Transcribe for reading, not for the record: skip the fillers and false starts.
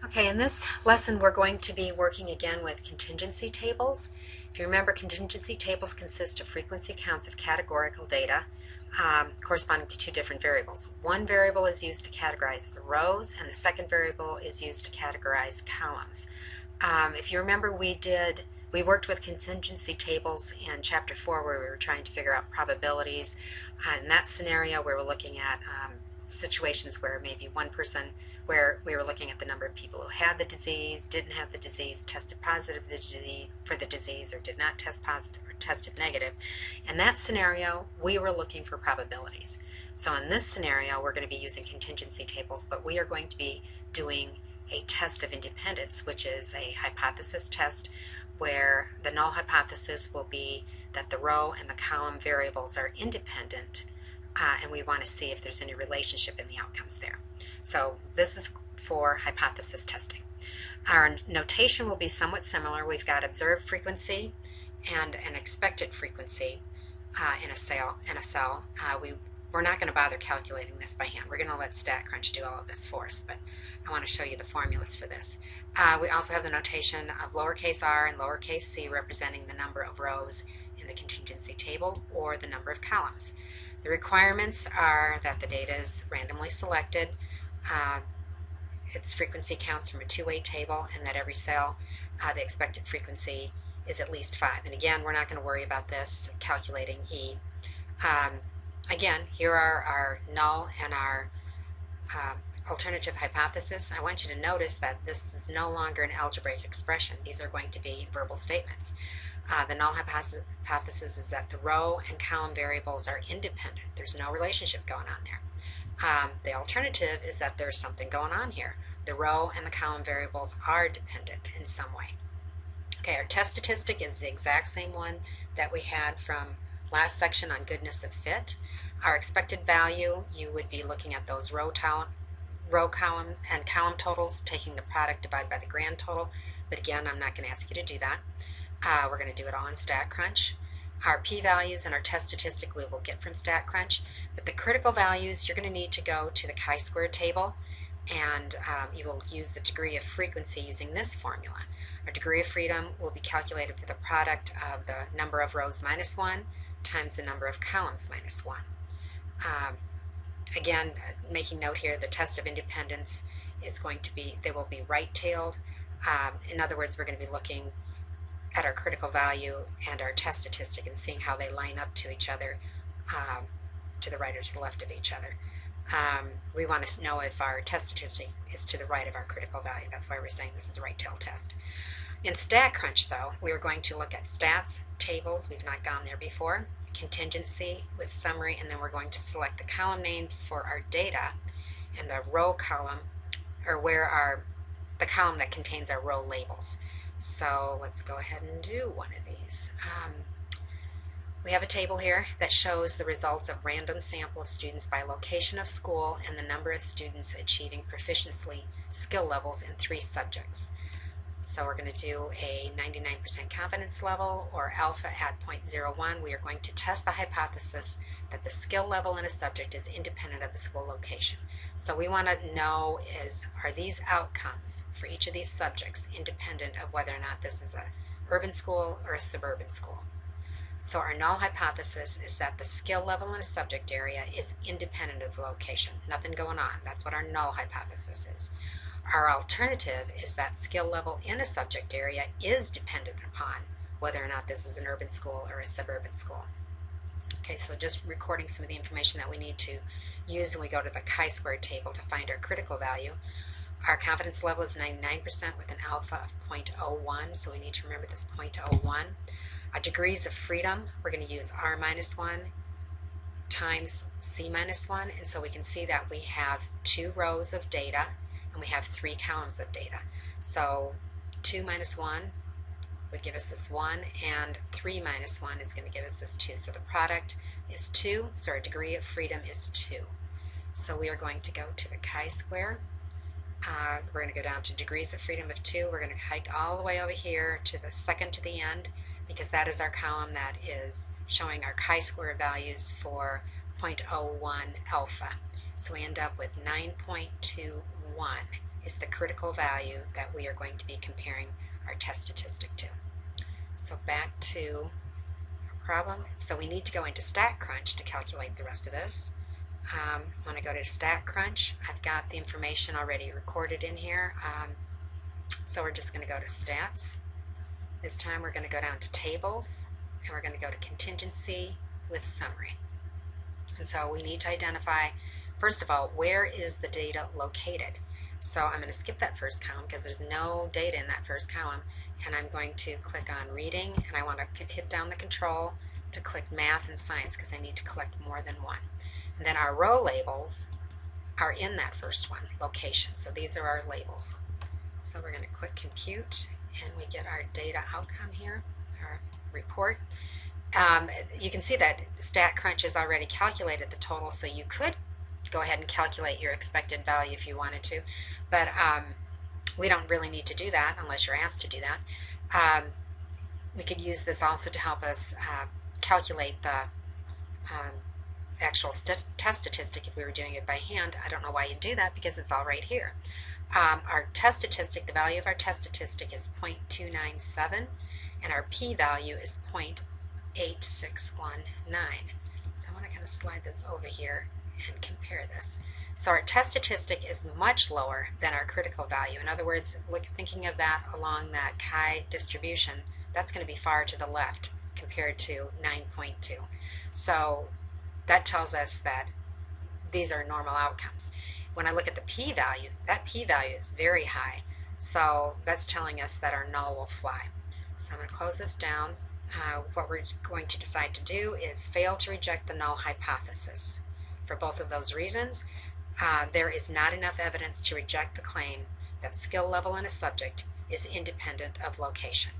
Okay, in this lesson we're going to be working again with contingency tables. If you remember, contingency tables consist of frequency counts of categorical data corresponding to two different variables. One variable is used to categorize the rows, and the second variable is used to categorize columns. If you remember, we worked with contingency tables in Chapter 4 where we were trying to figure out probabilities. In that scenario, we were looking at situations where maybe one person, where we were looking at the number of people who had the disease, didn't have the disease, tested positive for the disease, or did not test positive or tested negative. In that scenario, we were looking for probabilities. So in this scenario, we're going to be using contingency tables, but we are going to be doing a test of independence, which is a hypothesis test where the null hypothesis will be that the row and the column variables are independent, and we want to see if there's any relationship in the outcomes there. So this is for hypothesis testing. Our notation will be somewhat similar. We've got observed frequency and an expected frequency in a cell. We're not going to bother calculating this by hand. We're going to let StatCrunch do all of this for us, but I want to show you the formulas for this. We also have the notation of lowercase r and lowercase c representing the number of rows in the contingency table or the number of columns. The requirements are that the data is randomly selected, its frequency counts from a two-way table, and that every cell, the expected frequency is at least 5. And again, we're not going to worry about this calculating E. Again, here are our null and our alternative hypothesis. I want you to notice that this is no longer an algebraic expression. These are going to be verbal statements. The null hypothesis is that the row and column variables are independent. There's no relationship going on there. The alternative is that there's something going on here. The row and the column variables are dependent in some way. Okay, our test statistic is the exact same one that we had from last section on goodness of fit. Our expected value, you would be looking at those row, column, and column totals, taking the product divided by the grand total. But again, I'm not going to ask you to do that. We're going to do it all in StatCrunch. Our p-values and our test statistic we will get from StatCrunch, but the critical values, you're going to need to go to the chi-square table, and you will use the degree of frequency using this formula. Our degree of freedom will be calculated for the product of the number of rows minus 1 times the number of columns minus 1. Again, making note here, the test of independence is going to be, they will be right-tailed. In other words, we're going to be looking at our critical value and our test statistic and seeing how they line up to each other, to the right or to the left of each other. We want to know if our test statistic is to the right of our critical value. That's why we're saying this is a right-tailed test. In StatCrunch, though, we are going to look at stats, tables, we've not gone there before, contingency with summary, and then we're going to select the column names for our data and the row column, or the column that contains our row labels. So let's go ahead and do one of these. We have a table here that shows the results of random sample of students by location of school and the number of students achieving proficiency skill levels in 3 subjects. So we're going to do a 99% confidence level, or alpha at 0.01. We are going to test the hypothesis that the skill level in a subject is independent of the school location. So we want to know are these outcomes for each of these subjects independent of whether or not this is an urban school or a suburban school. So our null hypothesis is that the skill level in a subject area is independent of the location. Nothing going on. That's what our null hypothesis is. Our alternative is that skill level in a subject area is dependent upon whether or not this is an urban school or a suburban school. Okay, so just recording some of the information that we need to use when we go to the chi-square table to find our critical value. Our confidence level is 99% with an alpha of 0.01, so we need to remember this 0.01. Our degrees of freedom, we're going to use r minus 1 times c minus 1, and so we can see that we have 2 rows of data and we have 3 columns of data. So 2 minus 1 would give us this 1, and 3 minus 1 is going to give us this 2. So the product is 2, so our degree of freedom is 2. So we are going to go to the chi-square. We're going to go down to degrees of freedom of 2. We're going to hike all the way over here to the second to the end, because that is our column that is showing our chi-square values for 0.01 alpha. So we end up with 9.21 1 is the critical value that we are going to be comparing our test statistic to. So back to our problem. So we need to go into StatCrunch to calculate the rest of this. When I go to StatCrunch, I've got the information already recorded in here. So we're just going to go to Stats. This time we're going to go down to Tables, and we're going to go to Contingency with Summary. And so we need to identify, first of all, where is the data located? So I'm going to skip that first column because there's no data in that first column, and I'm going to click on Reading, and I want to hit down the Control to click Math and Science because I need to collect more than one. And then our row labels are in that first one, Location. So these are our labels. So we're going to click Compute, and we get our data outcome here, our report. You can see that StatCrunch has already calculated the total, so you could go ahead and calculate your expected value if you wanted to, but we don't really need to do that unless you're asked to do that. We could use this also to help us calculate the actual test statistic if we were doing it by hand. I don't know why you do that because it's all right here. Our test statistic, the value of our test statistic is 0.297, and our p-value is 0.8619. So I want to kind of slide this over here and compare this. So our test statistic is much lower than our critical value. In other words, thinking of that along that chi distribution, that's going to be far to the left compared to 9.2. So that tells us that these are normal outcomes. When I look at the p-value, that p-value is very high. So that's telling us that our null will fly. So I'm going to close this down. What we're going to decide to do is fail to reject the null hypothesis. For both of those reasons, there is not enough evidence to reject the claim that skill level in a subject is independent of location.